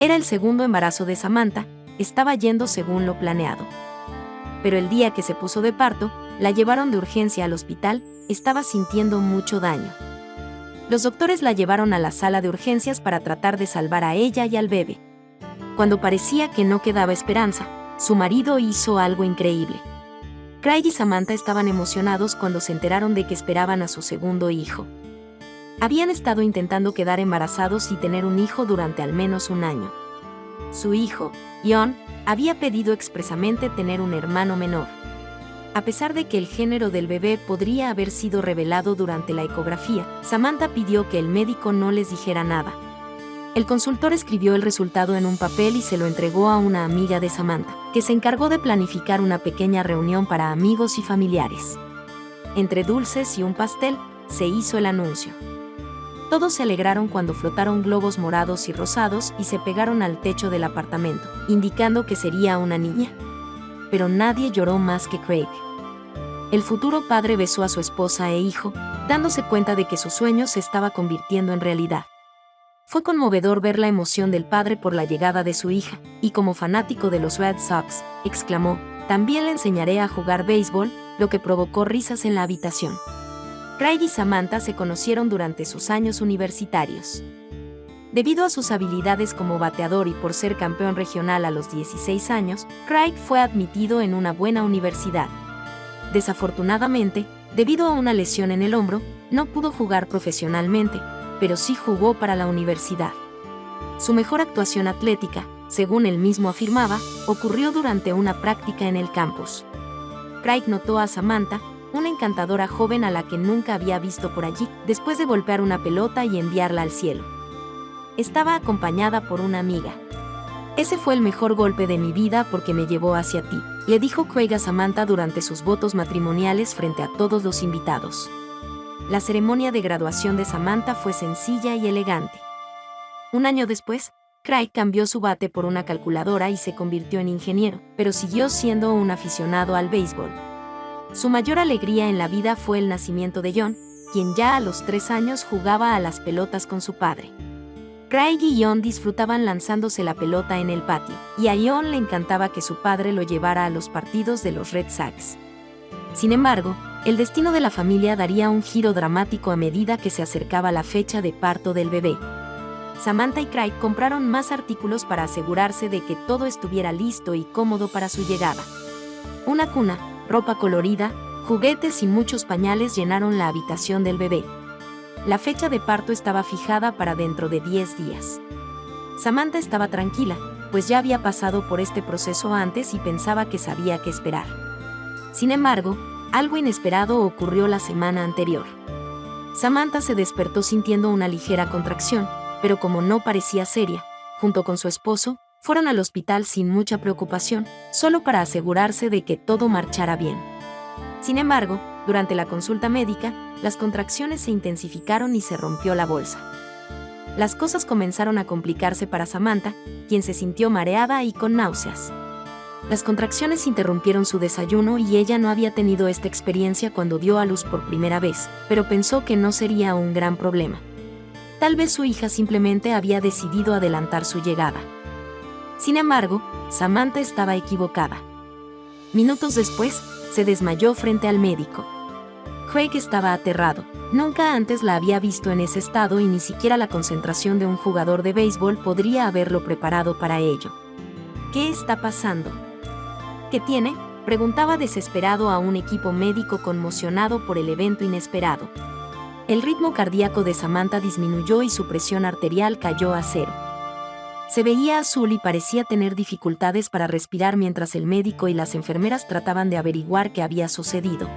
Era el segundo embarazo de Samantha, estaba yendo según lo planeado. Pero el día que se puso de parto, la llevaron de urgencia al hospital, estaba sintiendo mucho daño. Los doctores la llevaron a la sala de urgencias para tratar de salvar a ella y al bebé. Cuando parecía que no quedaba esperanza, su marido hizo algo increíble. Craig y Samantha estaban emocionados cuando se enteraron de que esperaban a su segundo hijo. Habían estado intentando quedar embarazados y tener un hijo durante al menos un año. Su hijo, John, había pedido expresamente tener un hermano menor. A pesar de que el género del bebé podría haber sido revelado durante la ecografía, Samantha pidió que el médico no les dijera nada. El consultor escribió el resultado en un papel y se lo entregó a una amiga de Samantha, que se encargó de planificar una pequeña reunión para amigos y familiares. Entre dulces y un pastel, se hizo el anuncio. Todos se alegraron cuando flotaron globos morados y rosados y se pegaron al techo del apartamento, indicando que sería una niña. Pero nadie lloró más que Craig. El futuro padre besó a su esposa e hijo, dándose cuenta de que su sueño se estaba convirtiendo en realidad. Fue conmovedor ver la emoción del padre por la llegada de su hija, y como fanático de los Red Sox, exclamó, «También le enseñaré a jugar béisbol», lo que provocó risas en la habitación. Craig y Samantha se conocieron durante sus años universitarios. Debido a sus habilidades como bateador y por ser campeón regional a los 16 años, Craig fue admitido en una buena universidad. Desafortunadamente, debido a una lesión en el hombro, no pudo jugar profesionalmente, pero sí jugó para la universidad. Su mejor actuación atlética, según él mismo afirmaba, ocurrió durante una práctica en el campus. Craig notó a Samantha, una encantadora joven a la que nunca había visto por allí, después de golpear una pelota y enviarla al cielo. Estaba acompañada por una amiga. «Ese fue el mejor golpe de mi vida porque me llevó hacia ti», le dijo Craig a Samantha durante sus votos matrimoniales frente a todos los invitados. La ceremonia de graduación de Samantha fue sencilla y elegante. Un año después, Craig cambió su bate por una calculadora y se convirtió en ingeniero, pero siguió siendo un aficionado al béisbol. Su mayor alegría en la vida fue el nacimiento de John, quien ya a los 3 años jugaba a las pelotas con su padre. Craig y John disfrutaban lanzándose la pelota en el patio, y a John le encantaba que su padre lo llevara a los partidos de los Red Sox. Sin embargo, el destino de la familia daría un giro dramático a medida que se acercaba la fecha de parto del bebé. Samantha y Craig compraron más artículos para asegurarse de que todo estuviera listo y cómodo para su llegada. Una cuna, ropa colorida, juguetes y muchos pañales llenaron la habitación del bebé. La fecha de parto estaba fijada para dentro de 10 días. Samantha estaba tranquila, pues ya había pasado por este proceso antes y pensaba que sabía qué esperar. Sin embargo, algo inesperado ocurrió la semana anterior. Samantha se despertó sintiendo una ligera contracción, pero como no parecía seria, junto con su esposo, fueron al hospital sin mucha preocupación, solo para asegurarse de que todo marchara bien. Sin embargo, durante la consulta médica, las contracciones se intensificaron y se rompió la bolsa. Las cosas comenzaron a complicarse para Samantha, quien se sintió mareada y con náuseas. Las contracciones interrumpieron su desayuno y ella no había tenido esta experiencia cuando dio a luz por primera vez, pero pensó que no sería un gran problema. Tal vez su hija simplemente había decidido adelantar su llegada. Sin embargo, Samantha estaba equivocada. Minutos después, se desmayó frente al médico. Craig estaba aterrado. Nunca antes la había visto en ese estado y ni siquiera la concentración de un jugador de béisbol podría haberlo preparado para ello. ¿Qué está pasando? ¿Qué tiene?, preguntaba desesperado a un equipo médico conmocionado por el evento inesperado. El ritmo cardíaco de Samantha disminuyó y su presión arterial cayó a 0. Se veía azul y parecía tener dificultades para respirar mientras el médico y las enfermeras trataban de averiguar qué había sucedido.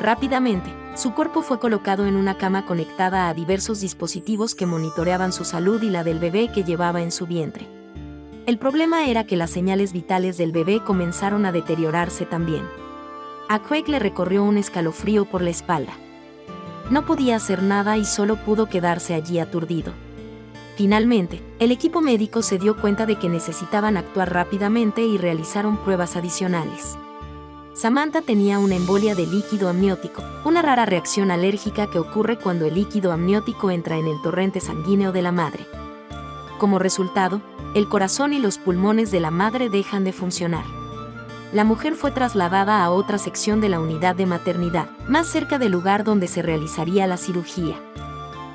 Rápidamente, su cuerpo fue colocado en una cama conectada a diversos dispositivos que monitoreaban su salud y la del bebé que llevaba en su vientre. El problema era que las señales vitales del bebé comenzaron a deteriorarse también. A Craig le recorrió un escalofrío por la espalda. No podía hacer nada y solo pudo quedarse allí aturdido. Finalmente, el equipo médico se dio cuenta de que necesitaban actuar rápidamente y realizaron pruebas adicionales. Samantha tenía una embolia de líquido amniótico, una rara reacción alérgica que ocurre cuando el líquido amniótico entra en el torrente sanguíneo de la madre. Como resultado, el corazón y los pulmones de la madre dejan de funcionar. La mujer fue trasladada a otra sección de la unidad de maternidad, más cerca del lugar donde se realizaría la cirugía.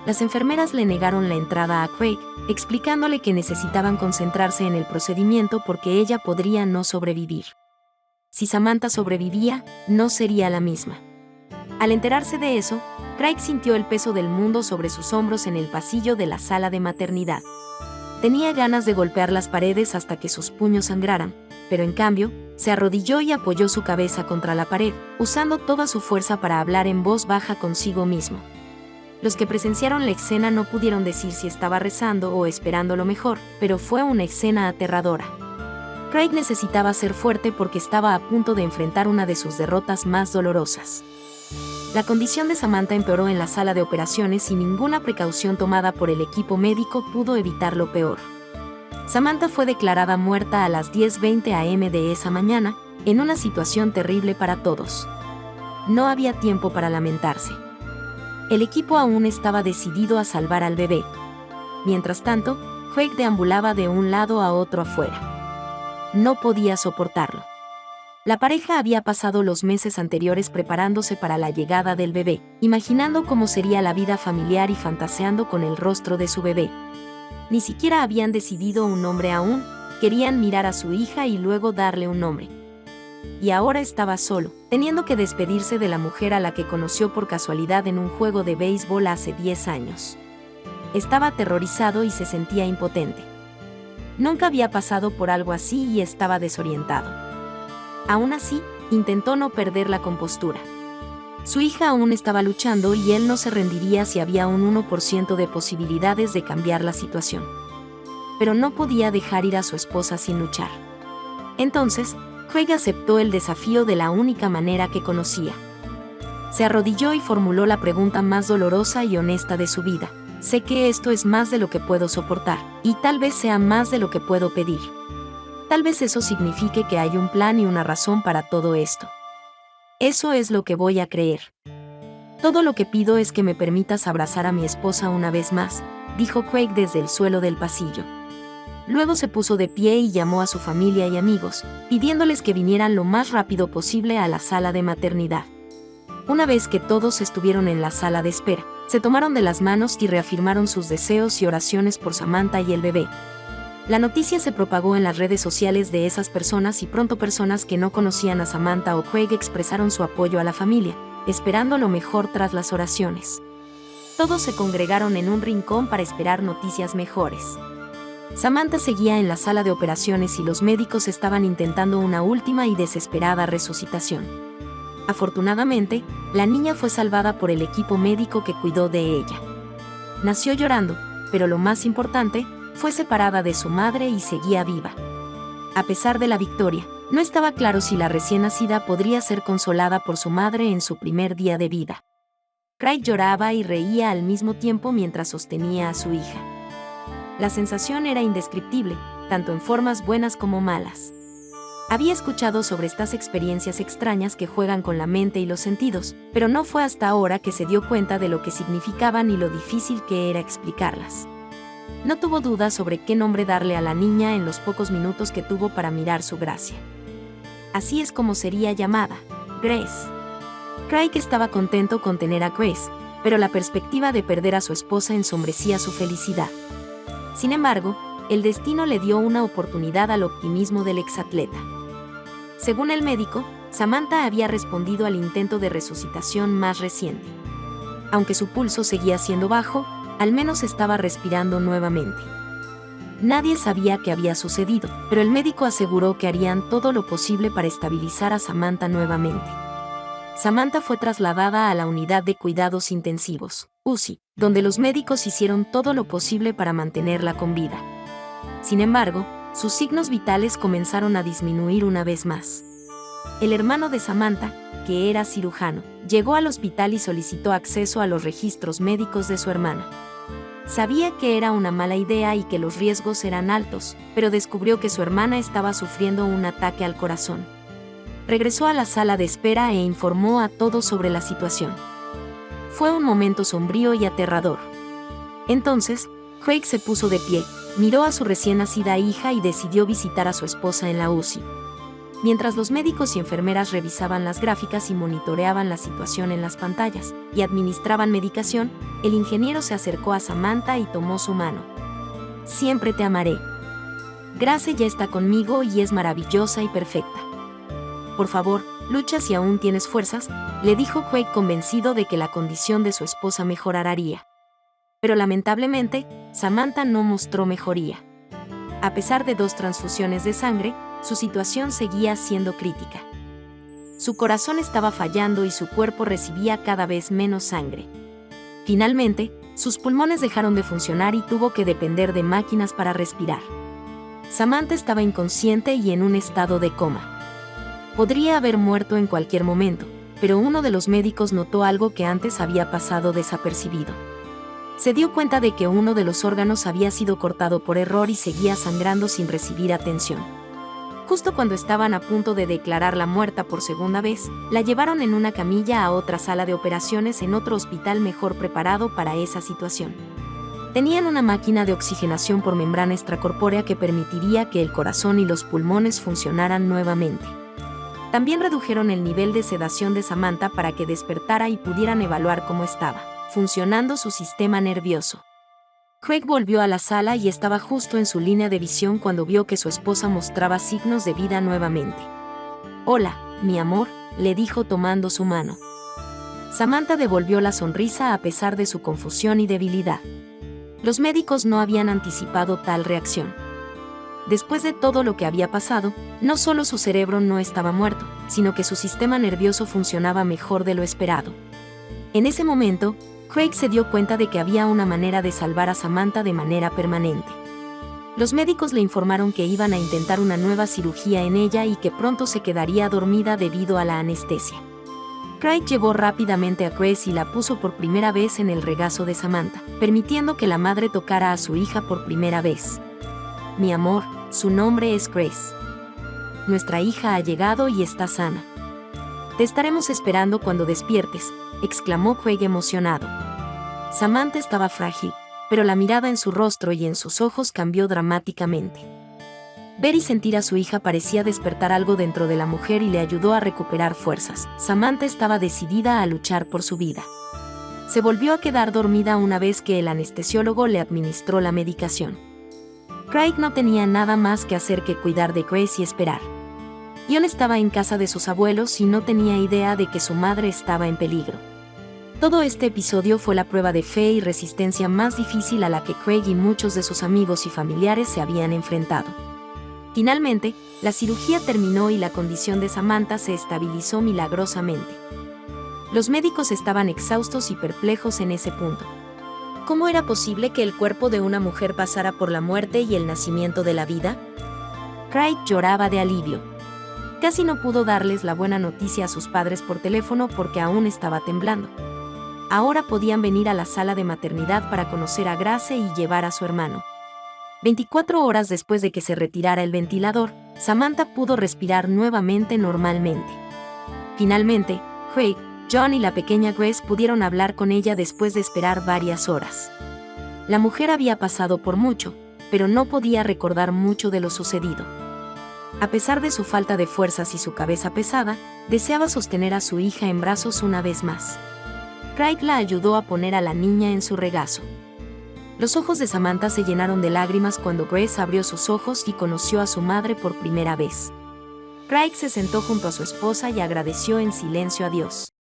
Las enfermeras le negaron la entrada a Craig, explicándole que necesitaban concentrarse en el procedimiento porque ella podría no sobrevivir. Si Samantha sobrevivía, no sería la misma. Al enterarse de eso, Craig sintió el peso del mundo sobre sus hombros en el pasillo de la sala de maternidad. Tenía ganas de golpear las paredes hasta que sus puños sangraran, pero en cambio, se arrodilló y apoyó su cabeza contra la pared, usando toda su fuerza para hablar en voz baja consigo mismo. Los que presenciaron la escena no pudieron decir si estaba rezando o esperando lo mejor, pero fue una escena aterradora. Craig necesitaba ser fuerte porque estaba a punto de enfrentar una de sus derrotas más dolorosas. La condición de Samantha empeoró en la sala de operaciones y ninguna precaución tomada por el equipo médico pudo evitar lo peor. Samantha fue declarada muerta a las 10:20 am de esa mañana, en una situación terrible para todos. No había tiempo para lamentarse. El equipo aún estaba decidido a salvar al bebé. Mientras tanto, Craig deambulaba de un lado a otro afuera. No podía soportarlo. La pareja había pasado los meses anteriores preparándose para la llegada del bebé, imaginando cómo sería la vida familiar y fantaseando con el rostro de su bebé. Ni siquiera habían decidido un nombre aún, querían mirar a su hija y luego darle un nombre. Y ahora estaba solo, teniendo que despedirse de la mujer a la que conoció por casualidad en un juego de béisbol hace 10 años. Estaba aterrorizado y se sentía impotente. Nunca había pasado por algo así y estaba desorientado. Aún así, intentó no perder la compostura. Su hija aún estaba luchando y él no se rendiría si había un 1% de posibilidades de cambiar la situación. Pero no podía dejar ir a su esposa sin luchar. Entonces, Craig aceptó el desafío de la única manera que conocía. Se arrodilló y formuló la pregunta más dolorosa y honesta de su vida. Sé que esto es más de lo que puedo soportar, y tal vez sea más de lo que puedo pedir. Tal vez eso signifique que hay un plan y una razón para todo esto. Eso es lo que voy a creer. Todo lo que pido es que me permitas abrazar a mi esposa una vez más, dijo Craig desde el suelo del pasillo. Luego se puso de pie y llamó a su familia y amigos, pidiéndoles que vinieran lo más rápido posible a la sala de maternidad. Una vez que todos estuvieron en la sala de espera, se tomaron de las manos y reafirmaron sus deseos y oraciones por Samantha y el bebé. La noticia se propagó en las redes sociales de esas personas y pronto personas que no conocían a Samantha o Craig expresaron su apoyo a la familia, esperando lo mejor tras las oraciones. Todos se congregaron en un rincón para esperar noticias mejores. Samantha seguía en la sala de operaciones y los médicos estaban intentando una última y desesperada resucitación. Afortunadamente, la niña fue salvada por el equipo médico que cuidó de ella. Nació llorando, pero lo más importante, fue separada de su madre y seguía viva. A pesar de la victoria, no estaba claro si la recién nacida podría ser consolada por su madre en su primer día de vida. Craig lloraba y reía al mismo tiempo mientras sostenía a su hija. La sensación era indescriptible, tanto en formas buenas como malas. Había escuchado sobre estas experiencias extrañas que juegan con la mente y los sentidos, pero no fue hasta ahora que se dio cuenta de lo que significaban y lo difícil que era explicarlas. No tuvo duda sobre qué nombre darle a la niña en los pocos minutos que tuvo para mirar su gracia. Así es como sería llamada, Grace. Craig estaba contento con tener a Grace, pero la perspectiva de perder a su esposa ensombrecía su felicidad. Sin embargo, el destino le dio una oportunidad al optimismo del exatleta. Según el médico, Samantha había respondido al intento de resucitación más reciente. Aunque su pulso seguía siendo bajo, al menos estaba respirando nuevamente. Nadie sabía qué había sucedido, pero el médico aseguró que harían todo lo posible para estabilizar a Samantha nuevamente. Samantha fue trasladada a la unidad de cuidados intensivos, UCI, donde los médicos hicieron todo lo posible para mantenerla con vida. Sin embargo, sus signos vitales comenzaron a disminuir una vez más. El hermano de Samantha, que era cirujano, llegó al hospital y solicitó acceso a los registros médicos de su hermana. Sabía que era una mala idea y que los riesgos eran altos, pero descubrió que su hermana estaba sufriendo un ataque al corazón. Regresó a la sala de espera e informó a todos sobre la situación. Fue un momento sombrío y aterrador. Entonces, Craig se puso de pie, Miró a su recién nacida hija y decidió visitar a su esposa en la UCI. Mientras los médicos y enfermeras revisaban las gráficas y monitoreaban la situación en las pantallas y administraban medicación, el ingeniero se acercó a Samantha y tomó su mano. Siempre te amaré. Grace ya está conmigo y es maravillosa y perfecta. Por favor, lucha si aún tienes fuerzas, le dijo Craig convencido de que la condición de su esposa mejoraría. Pero lamentablemente, Samantha no mostró mejoría. A pesar de 2 transfusiones de sangre, su situación seguía siendo crítica. Su corazón estaba fallando y su cuerpo recibía cada vez menos sangre. Finalmente, sus pulmones dejaron de funcionar y tuvo que depender de máquinas para respirar. Samantha estaba inconsciente y en un estado de coma. Podría haber muerto en cualquier momento, pero uno de los médicos notó algo que antes había pasado desapercibido. Se dio cuenta de que uno de los órganos había sido cortado por error y seguía sangrando sin recibir atención. Justo cuando estaban a punto de declararla muerta por segunda vez, la llevaron en una camilla a otra sala de operaciones en otro hospital mejor preparado para esa situación. Tenían una máquina de oxigenación por membrana extracorpórea que permitiría que el corazón y los pulmones funcionaran nuevamente. También redujeron el nivel de sedación de Samantha para que despertara y pudieran evaluar cómo estaba funcionando su sistema nervioso. Craig volvió a la sala y estaba justo en su línea de visión cuando vio que su esposa mostraba signos de vida nuevamente. «Hola, mi amor», le dijo tomando su mano. Samantha devolvió la sonrisa a pesar de su confusión y debilidad. Los médicos no habían anticipado tal reacción. Después de todo lo que había pasado, no solo su cerebro no estaba muerto, sino que su sistema nervioso funcionaba mejor de lo esperado. En ese momento, Craig se dio cuenta de que había una manera de salvar a Samantha de manera permanente. Los médicos le informaron que iban a intentar una nueva cirugía en ella y que pronto se quedaría dormida debido a la anestesia. Craig llevó rápidamente a Grace y la puso por primera vez en el regazo de Samantha, permitiendo que la madre tocara a su hija por primera vez. «Mi amor, su nombre es Grace. Nuestra hija ha llegado y está sana. Te estaremos esperando cuando despiertes», exclamó Craig emocionado. Samantha estaba frágil, pero la mirada en su rostro y en sus ojos cambió dramáticamente. Ver y sentir a su hija parecía despertar algo dentro de la mujer y le ayudó a recuperar fuerzas. Samantha estaba decidida a luchar por su vida. Se volvió a quedar dormida una vez que el anestesiólogo le administró la medicación. Craig no tenía nada más que hacer que cuidar de Grace y esperar. John estaba en casa de sus abuelos y no tenía idea de que su madre estaba en peligro. Todo este episodio fue la prueba de fe y resistencia más difícil a la que Craig y muchos de sus amigos y familiares se habían enfrentado. Finalmente, la cirugía terminó y la condición de Samantha se estabilizó milagrosamente. Los médicos estaban exhaustos y perplejos en ese punto. ¿Cómo era posible que el cuerpo de una mujer pasara por la muerte y el nacimiento de la vida? Craig lloraba de alivio. Casi no pudo darles la buena noticia a sus padres por teléfono porque aún estaba temblando. Ahora podían venir a la sala de maternidad para conocer a Grace y llevar a su hermano. 24 horas después de que se retirara el ventilador, Samantha pudo respirar nuevamente normalmente. Finalmente, Craig, John y la pequeña Grace pudieron hablar con ella después de esperar varias horas. La mujer había pasado por mucho, pero no podía recordar mucho de lo sucedido. A pesar de su falta de fuerzas y su cabeza pesada, deseaba sostener a su hija en brazos una vez más. Craig la ayudó a poner a la niña en su regazo. Los ojos de Samantha se llenaron de lágrimas cuando Grace abrió sus ojos y conoció a su madre por primera vez. Craig se sentó junto a su esposa y agradeció en silencio a Dios.